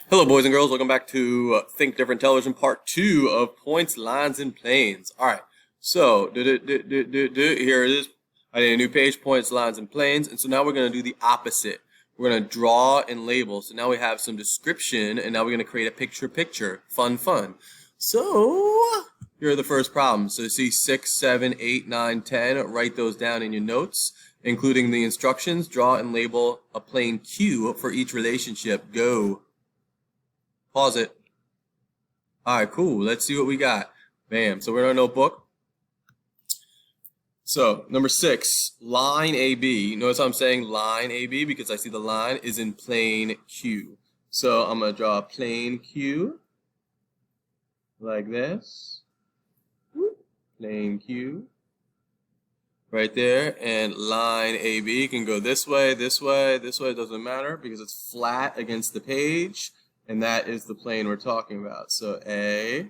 Hello, boys and girls. Welcome back to Think Different Television, Part 2 of Points, Lines, and Planes. All right, so here it is. I did a new page, Points, Lines, and Planes, and so now we're going to do the opposite. We're going to draw and label. So now we have some description, and now we're going to create a picture. Fun. So here are the first problems. So you see 6, 7, 8, 9, 10. Write those down in your notes, including the instructions. Draw and label a plane Q for each relationship. Go. Pause it. All right, cool. Let's see what we got. Bam. So we're in our notebook. So number 6, line AB. Notice I'm saying line AB because I see the line is in plane Q. So I'm going to draw a plane Q like this. Plane Q. Right there. And line AB can go this way, this way, this way. It doesn't matter because it's flat against the page. And that is the plane we're talking about. So A,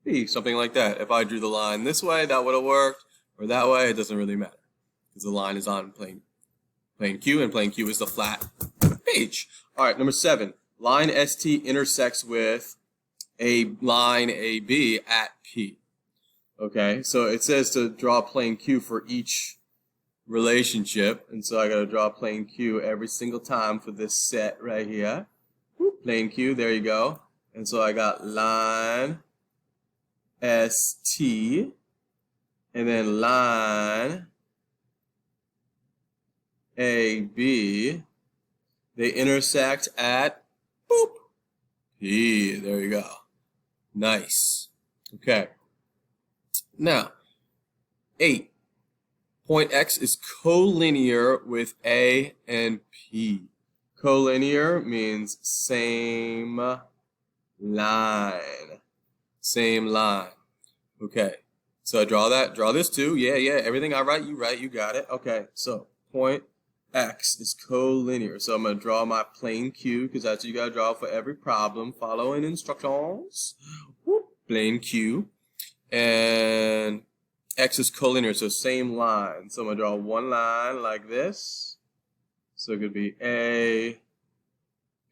B, something like that. If I drew the line this way, that would have worked. Or that way, it doesn't really matter. Because the line is on plane Q, and plane Q is the flat page. All right, number 7. Line ST intersects with a line AB at P. Okay, so it says to draw plane Q for each relationship. And so I got to draw plane Q every single time for this set right here. Plane Q, there you go. And so I got line ST and then line AB. They intersect at boop P. There you go. Nice. Okay. Now, 8. Point X is collinear with A and P. Collinear means same line. Same line. Okay. So I draw that. Draw this too. Yeah. Everything I write, you got it. Okay. So point X is collinear. So I'm going to draw my plane Q because that's what you got to draw for every problem. Following instructions. Plane Q. And X is collinear, so same line. So I'm going to draw one line like this. So it could be A,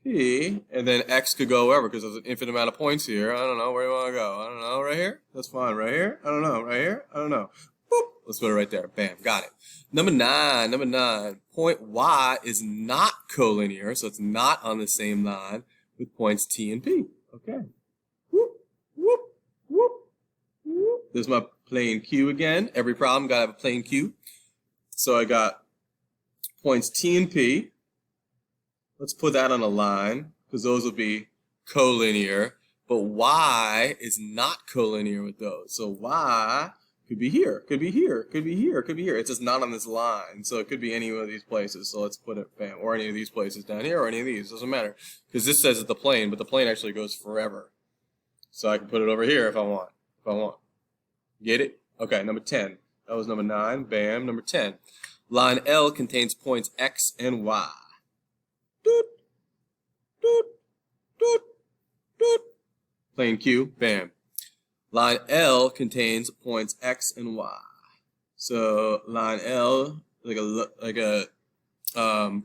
P, and then X could go wherever because there's an infinite amount of points here. I don't know. Where do you want to go? I don't know. Right here? That's fine. Right here? I don't know. Right here? I don't know. Boop. Let's put it right there. Bam. Got it. Number 9. Point Y is not collinear, so it's not on the same line with points T and P. Okay. Whoop. There's my plane Q again. Every problem got to have a plane Q. So I got points T and P. Let's put that on a line because those will be collinear. But Y is not collinear with those. So Y could be here, could be here, could be here, could be here. It's just not on this line. So it could be any one of these places. So let's put it, bam, or any of these places down here or any of these. Doesn't matter because this says it's the plane, but the plane actually goes forever. So I can put it over here if I want. Get it? Okay, number 10. That was number 9. Bam. Number 10. Line L contains points X and Y. Doot. Plane Q. Bam. Line L contains points X and Y. So line L, like a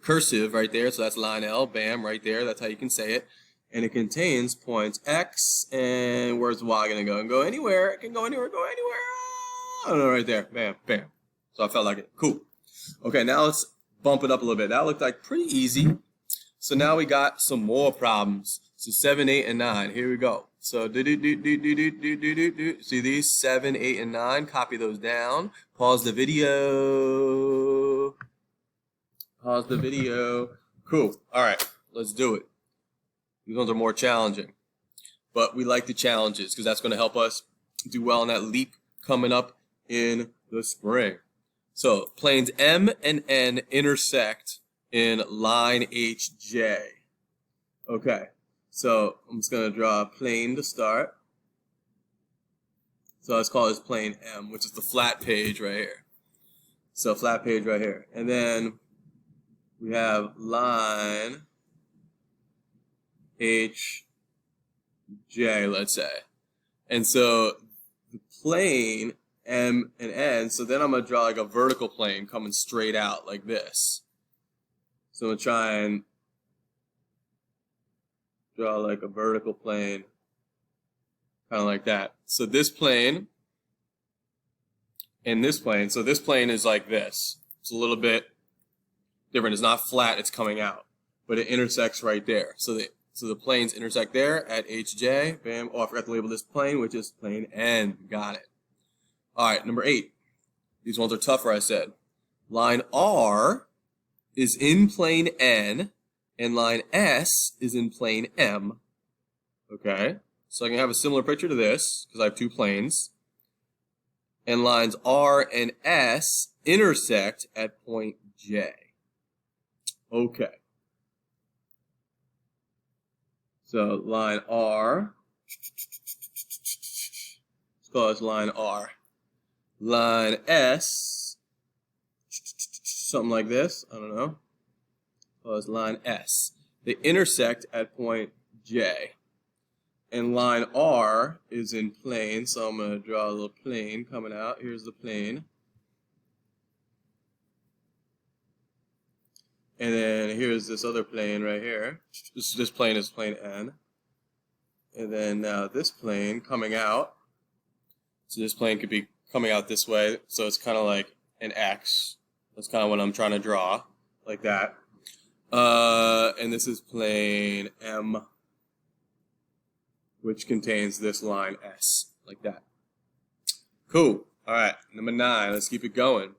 cursive right there. So that's line L. Bam, right there. That's how you can say it. And it contains points X, and where's Y going to go? And go anywhere. It can go anywhere, I don't know, right there. Bam. So I felt like it. Cool. Okay, now let's bump it up a little bit. That looked like pretty easy. So now we got some more problems. So 7, 8, and 9. Here we go. So see these 7, 8, and 9. Copy those down. Pause the video. Cool. All right, let's do it. These ones are more challenging, but we like the challenges because that's going to help us do well in that leap coming up in the spring. So planes M and N intersect in line HJ. Okay, so I'm just going to draw a plane to start. So let's call this plane M, which is the flat page right here. So flat page right here. And then we have line HJ, let's say. And so the plane M and N, so then I'm going to draw like a vertical plane coming straight out like this. So I'm going to try and draw like a vertical plane, kind of like that. So this plane and this plane, so this plane is like this. It's a little bit different. It's not flat, it's coming out, but it intersects right there. So the planes intersect there at HJ. Bam. Oh, I forgot to label this plane, which is plane N. Got it. All right, number 8. These ones are tougher, I said. Line R is in plane N, and line S is in plane M. Okay, so I can have a similar picture to this, because I have two planes. And lines R and S intersect at point J. Okay. So line R, let's call this line R. Line S, something like this, I don't know. Call this line S. They intersect at point J. And line R is in plane, so I'm going to draw a little plane coming out. Here's the plane. And then here's this other plane right here. This plane is plane N. And then now this plane coming out. So this plane could be coming out this way. So it's kind of like an X. That's kind of what I'm trying to draw. Like that. And this is plane M, which contains this line S. Like that. Cool. All right. Number 9. Let's keep it going.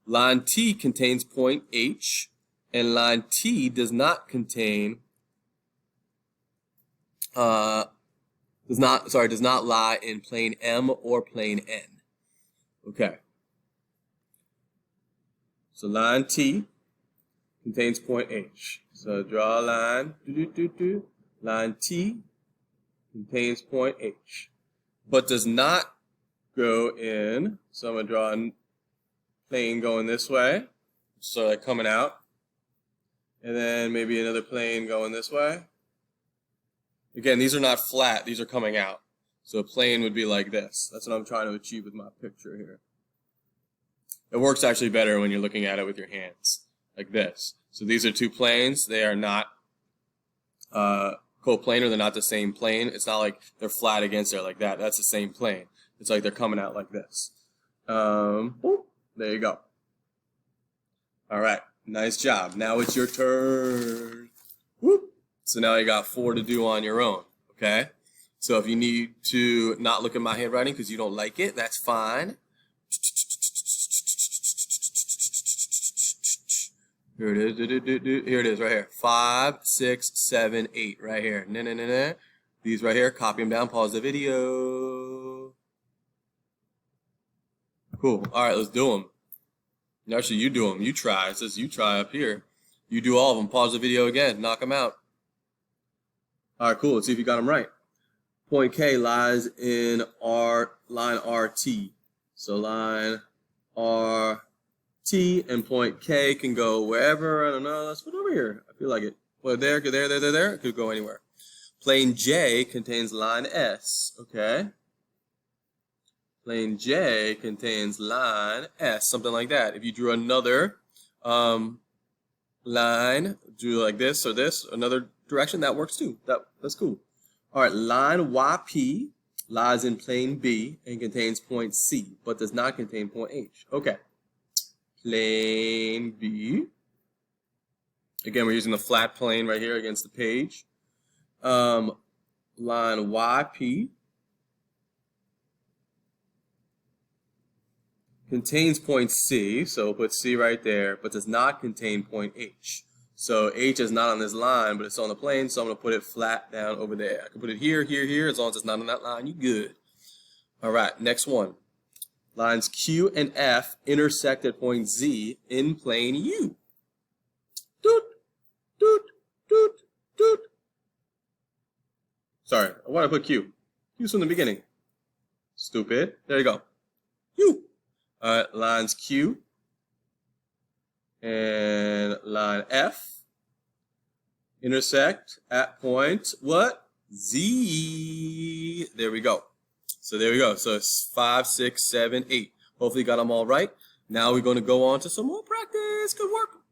Line T contains point H. And line T does not contain, does not lie in plane M or plane N. Okay. So line T contains point H. So draw a line. Line T contains point H, but does not go in. So I'm gonna draw a plane going this way. So like coming out. And then maybe another plane going this way. Again, these are not flat, these are coming out. So a plane would be like this. That's what I'm trying to achieve with my picture here. It works actually better when you're looking at it with your hands, like this. So these are two planes. They are not coplanar, they're not the same plane. It's not like they're flat against there like that. That's the same plane. It's like they're coming out like this. There you go. All right. Nice job. Now it's your turn. Whoop. So now you got 4 to do on your own, okay? So if you need to not look at my handwriting because you don't like it, that's fine. Here it is. Here it is right here. 5, 6, 7, 8 right here. These right here, copy them down, pause the video. Cool. All right, let's do them. Actually, you do them. You try. It says you try up here. You do all of them. Pause the video again. Knock them out. All right, cool. Let's see if you got them right. Point K lies in line RT. So line RT and point K can go wherever. I don't know. Let's put it over here. I feel like it. Well, there. It could go anywhere. Plane J contains line S. Okay. Plane J contains line S, something like that. If you drew another line, drew like this or this, another direction, that works too. That's cool. All right, line YP lies in plane B and contains point C, but does not contain point H. Okay. Plane B. Again, we're using the flat plane right here against the page. Line YP contains point C, so we'll put C right there, but does not contain point H. So H is not on this line, but it's on the plane, so I'm going to put it flat down over there. I can put it here, as long as it's not on that line, you good. All right, next one. Lines Q and F intersect at point Z in plane U. Doot, doot, doot, doot. Sorry, why did I put Q? Q's from the beginning. Stupid. There you go. U. Lines Q and line F intersect at point what? Z. There we go. So there we go. So it's 5, 6, 7, 8. Hopefully you got them all right. Now we're going to go on to some more practice. Good work.